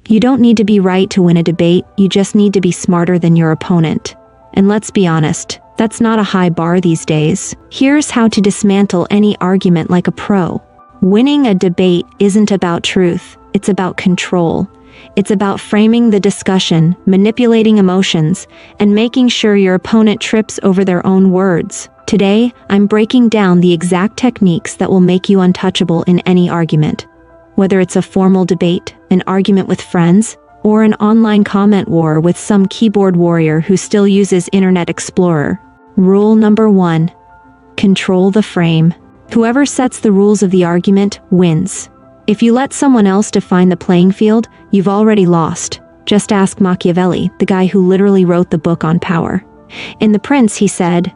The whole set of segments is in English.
You don't need to be right to win a debate, you just need to be smarter than your opponent. And let's be honest, that's not a high bar these days. Here's how to dismantle any argument like a pro. Winning a debate isn't about truth, it's about control. It's about framing the discussion, manipulating emotions, and making sure your opponent trips over their own words. Today, I'm breaking down the exact techniques that will make you untouchable in any argument. Whether it's a formal debate, an argument with friends, or an online comment war with some keyboard warrior who still uses Internet Explorer. Rule number 1. Control the frame. Whoever sets the rules of the argument wins. If you let someone else define the playing field, you've already lost. Just ask Machiavelli, the guy who literally wrote the book on power. In The Prince, he said,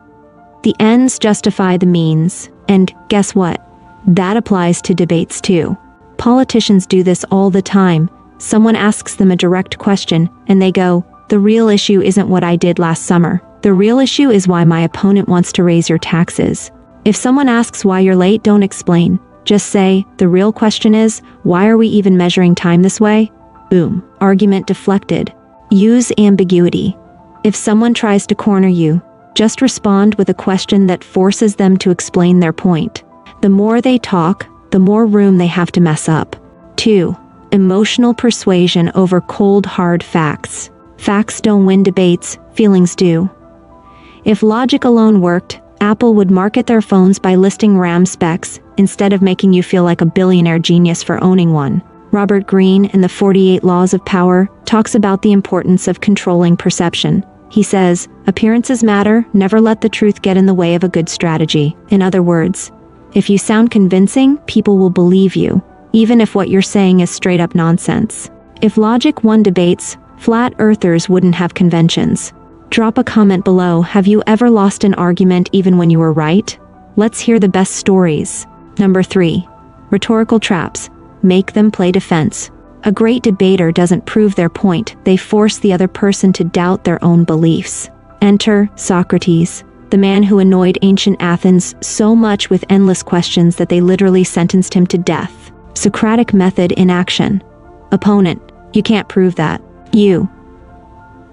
"The ends justify the means." And guess what? That applies to debates too. Politicians do this all the time. Someone asks them a direct question, and they go, "The real issue isn't what I did last summer. The real issue is why my opponent wants to raise your taxes." If someone asks why you're late, don't explain. Just say, "The real question is, why are we even measuring time this way?" Boom. Argument deflected. Use ambiguity. If someone tries to corner you, just respond with a question that forces them to explain their point. The more they talk, the more room they have to mess up. 2. Emotional persuasion over cold, hard facts. Facts don't win debates, feelings do. If logic alone worked, Apple would market their phones by listing RAM specs, instead of making you feel like a billionaire genius for owning one. Robert Greene in the 48 Laws of Power talks about the importance of controlling perception. He says, "Appearances matter, never let the truth get in the way of a good strategy." In other words, if you sound convincing, people will believe you, even if what you're saying is straight up nonsense. If logic won debates, flat earthers wouldn't have conventions. Drop a comment below. Have you ever lost an argument even when you were right? Let's hear the best stories. Number 3. Rhetorical traps. Make them play defense. A great debater doesn't prove their point, they force the other person to doubt their own beliefs. Enter Socrates, the man who annoyed ancient Athens so much with endless questions that they literally sentenced him to death. Socratic method in action. Opponent, you can't prove that. You.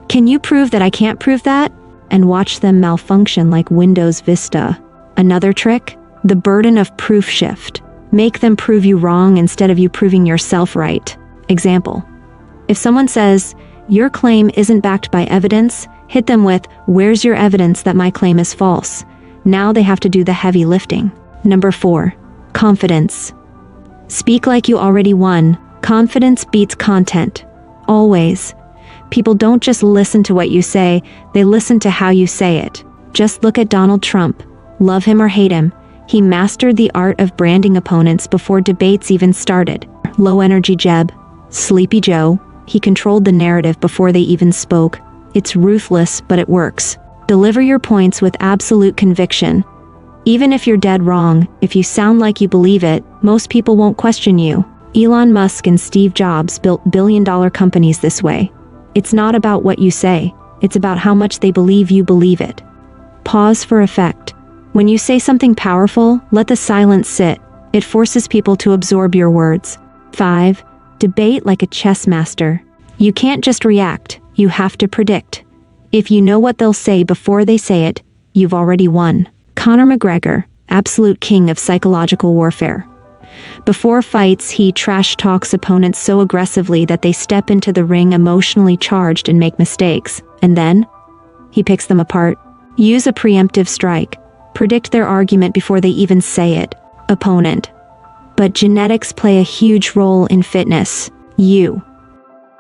Can you prove that I can't prove that? And watch them malfunction like Windows Vista. Another trick? The burden of proof shift. Make them prove you wrong instead of you proving yourself right. Example. If someone says, "Your claim isn't backed by evidence," hit them with, "Where's your evidence that my claim is false?" Now they have to do the heavy lifting. Number 4. Confidence. Speak like you already won. Confidence beats content. Always. People don't just listen to what you say, they listen to how you say it. Just look at Donald Trump. Love him or hate him, he mastered the art of branding opponents before debates even started. Low energy Jeb. Sleepy Joe. He controlled the narrative before they even spoke. It's ruthless, but it works. Deliver your points with absolute conviction. Even if you're dead wrong, if you sound like you believe it, most people won't question you. Elon Musk and Steve Jobs built billion-dollar companies this way. It's not about what you say, it's about how much they believe you believe it. Pause for effect. When you say something powerful, let the silence sit. It forces people to absorb your words. 5. Debate like a chess master. You can't just react, you have to predict. If you know what they'll say before they say it, you've already won. Conor McGregor, absolute king of psychological warfare. Before fights, he trash talks opponents so aggressively that they step into the ring emotionally charged and make mistakes. And then, he picks them apart. Use a preemptive strike. Predict their argument before they even say it. Opponent. But genetics play a huge role in fitness. You.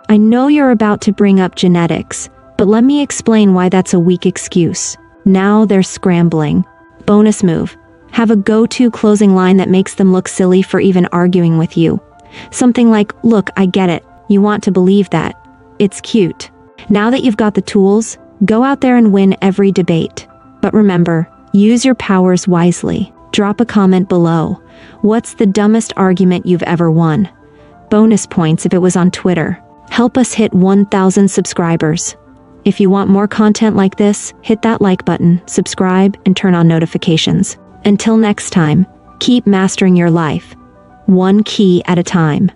I know you're about to bring up genetics, but let me explain why that's a weak excuse. Now they're scrambling. Bonus move. Have a go-to closing line that makes them look silly for even arguing with you. Something like, "Look, I get it. You want to believe that. It's cute." Now that you've got the tools, go out there and win every debate. But remember, use your powers wisely. Drop a comment below. What's the dumbest argument you've ever won? Bonus points if it was on Twitter. Help us hit 1,000 subscribers. If you want more content like this, hit that like button, subscribe, and turn on notifications. Until next time, keep mastering your life, one key at a time.